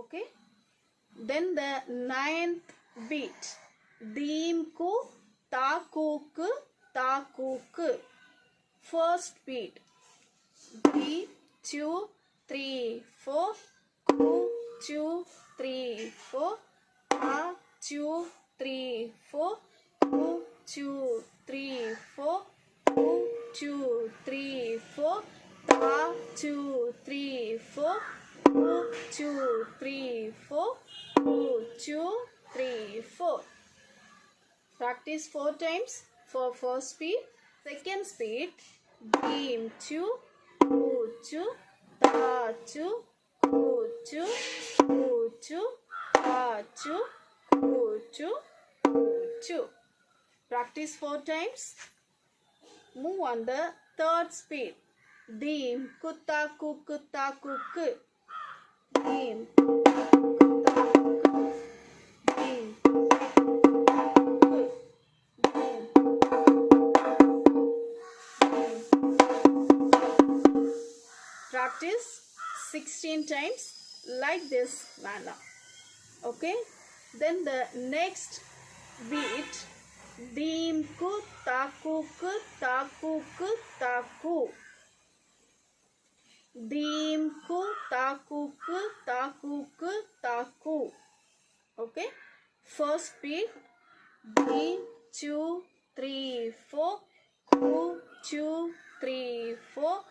Okay. Then the ninth beat. Deemku, takuku, takuku. First beat. 3, 2, 3, 4. Ku, 2, 3, 4. A, 2, 3, 4. Ku, 2, 3, 4. Ku, 2, 3, 4. Ta, 2, 3, 4. Ku, 2, 3, 4. Ku, 2, 3, 4. Practice 4 times for first speed. Second speed. Deem 2, ku 2, ta 2, ku 2, ku 2, ta 2, ku 2, ku 2. Practice 4 times. Move on the third speed. Deem kutta ku kutta ku ku. Deem kutta ku. Deem ku. Practice 16 times like this manner. Okay. Then the next beat. Deem ku taku ku taku ku taku. Deem ku taku ku taku ku taku. Okay. First beat. Deem 2, 3, 4. Ku 2, 3, 4.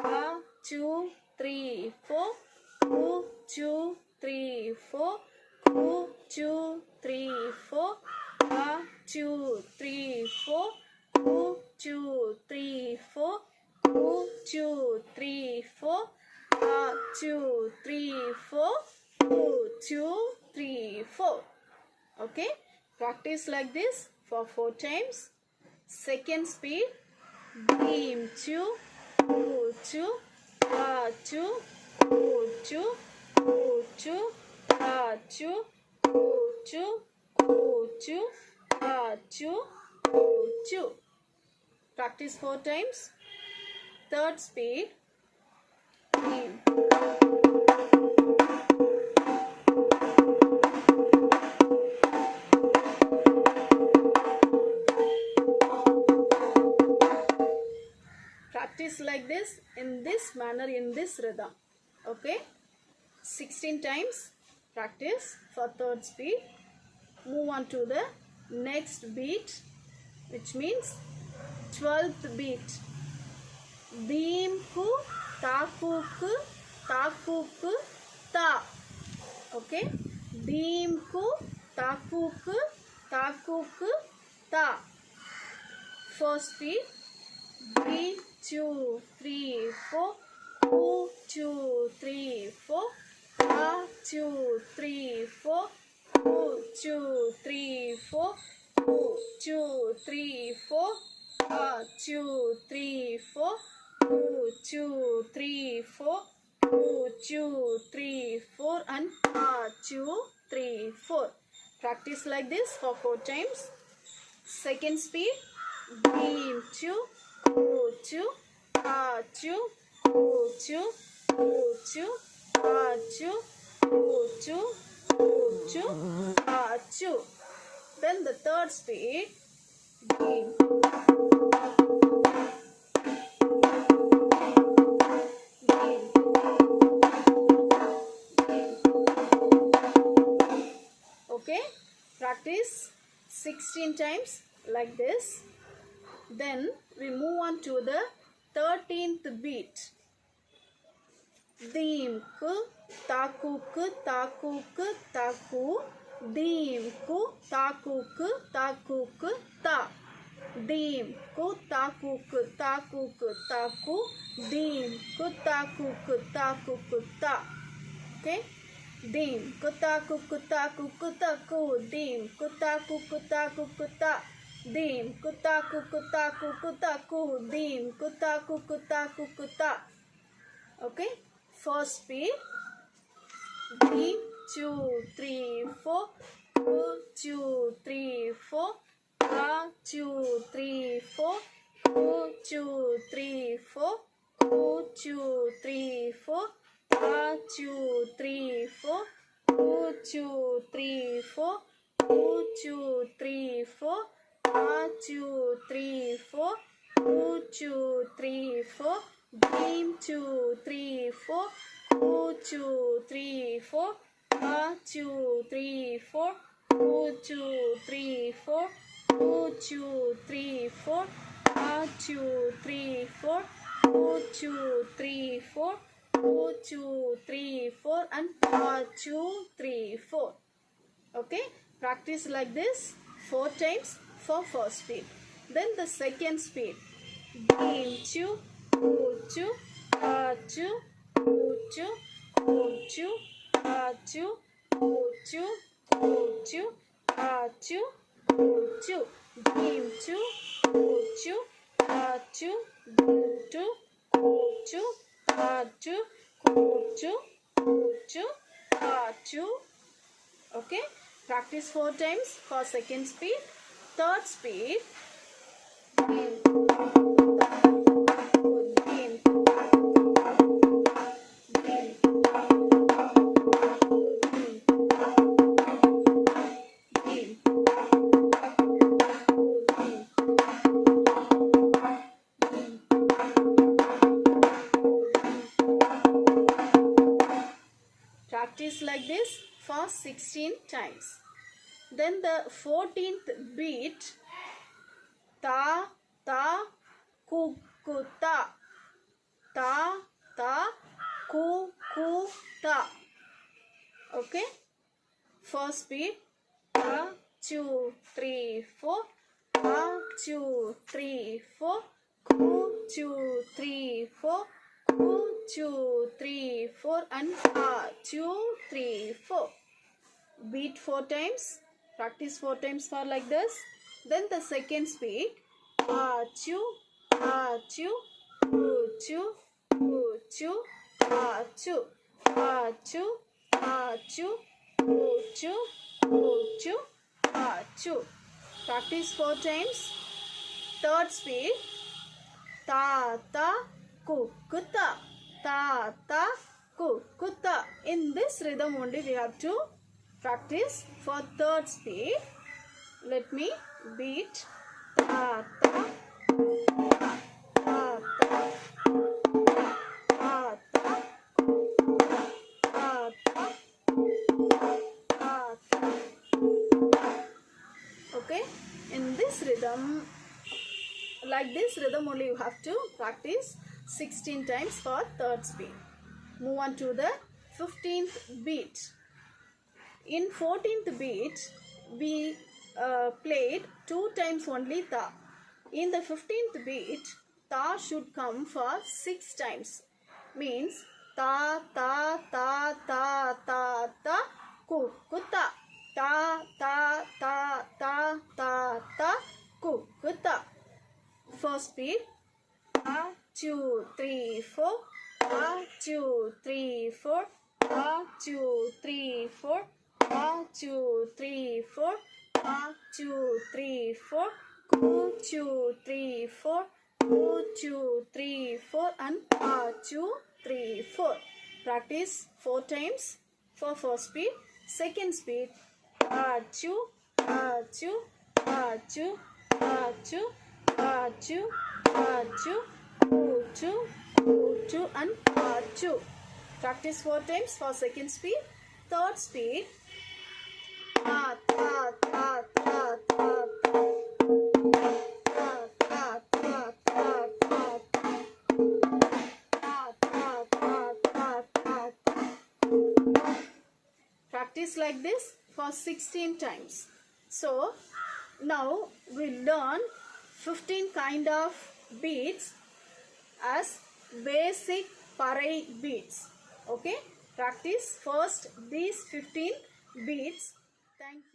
A 2, 3, 4. Ku 2, 3, 4. Ku 2, 3, 4. A 2, 3, 4. Ku 2, 3, 4. Ku 2, 3, 4. A 2, 3, 4. Ku 2, 3, 4. Okay. Practice like this for 4 times. Second speed. Deem 2, ku 2, ta 2, ku 2, ku 2, ta 2, ku 2, ku 2, ta 2, ku 2. Practice 4 times. Third speed. Deem. Practice like this, in this manner, in this rhythm. Okay. 16 times practice for third speed. Move on to the next beat, which means 12th beat. Deem ku taku ku taku ku ta. Okay. Deem ku taku ku taku ku ta. First beat. 3, 2, 3, 4. Ku 2, 3, 4. Ta 2, 3, 4. Ku 2, 3, 4. Ku 2, 3, 4. Ta 2, 3, 4. Ku 2, 3, 4. Ku 2, 3, 4 and ta 2, 3, 4. Practice like this for 4 times. Second speed. Deem 2, ku 2, ta 2, ku 2, ku 2, ta 2, ku 2, ku 2, ta 2. Then the third speed. Deem. Okay. Practice 16 times like this. Then we move on to the 13th beat. Deem ku taku ku taku ku taku. Deem ku taku ku taku ku ta. Deem ku taku ku taku ku taku. Deem ku taku ku taku ku ta. Okay. Deem ku taku ku taku ku taku. Deem ku taku ku taku ku ta. Deem ku taku ku taku ku taku. Deem ku taku ku taku ku ta. Okay. First speed. Deem 2, 3, 4. Ku 2, 3, 4. Ta 2, 3, 4. Ku 2, 3, 4. Ku 2, 3, 4. Ta 2, 3, 4. 2, 2, 3, 4, 2, 2, 3, 4, 2, 3, 4, 2, 2, 3, 4, dream 2, 3, 4, 2, 2, 3, 4, 2, 3, 4, 2, 2, 3, 4, 2, 2, 3, 4, 2, 3, 4, 2, 2, 3, 4, 2, 2, 3, 4 and 2, 3, 4. Okay, practice like this 4 times for first speed. Then the second speed. Beam 2, 2, 2, 2, 2, 2, 2, 2, 2, 2, 2, 2, beam 2, 2, 2, 2, 2, 2, 2, 2. Okay, practice 4 times for second speed. Third speed. Practice like this for 16 times. Then the 14th beat, ta, ta, ku, ku, ta. Ta, ta, ku, ku, ta. Okay. First beat, 1, 2, 3, 4. 1, 2, 3, 4. 2, 3, 4. 2, 3, 4 and 2, 3, 4. Beat 4 times. Practice 4 times for like this. Then the second speed. 2, 2, 2, 2, 2, 2, 2, 2, 2, 2, 2, 2. Practice 4 times. Third speed. Ta, ta, ku, kuta. Ta, ta, ku, kuta. In this rhythm only we have to practice for third speed. Let me beat. Ta, ta, ta, ta, ta, ta, ta, ta, ta, ta. Okay, in this rhythm, like this rhythm only you have to practice 16 times for third speed. Move on to the 15th beat. In 14th beat, we played 2 times only ta. In the 15th beat, ta should come for 6 times. Means ta, ta, ta, ta, ta, ta, ku, ku, ta. Ta, ta, ta, ta, ta, ta, ku, ku, ta. First beat. 1, 2, 3, 4. 1, 2, 3, 4. 1, 2, 3, 4. 1, 2, 3, 4. 1, 2, 3, 4. 2, 2, 3, 4. 2, 2, 3, 4 and 2, 3, 4. Practice 4 times for first speed. Second speed. 2, 2, 2, 2, 2, 2, 2, 2 and 2. Practice 4 times for second speed. Third speed. Ta, ta, ta, ta, ta, ta. Ta, ta, ta, ta, ta, ta. Ta, ta, ta, ta, ta, ta. Practice like this for 16 times. So, now we learn 15 kind of beats as basic Parai beats. Okay, practice first these 15 beats. Thank you.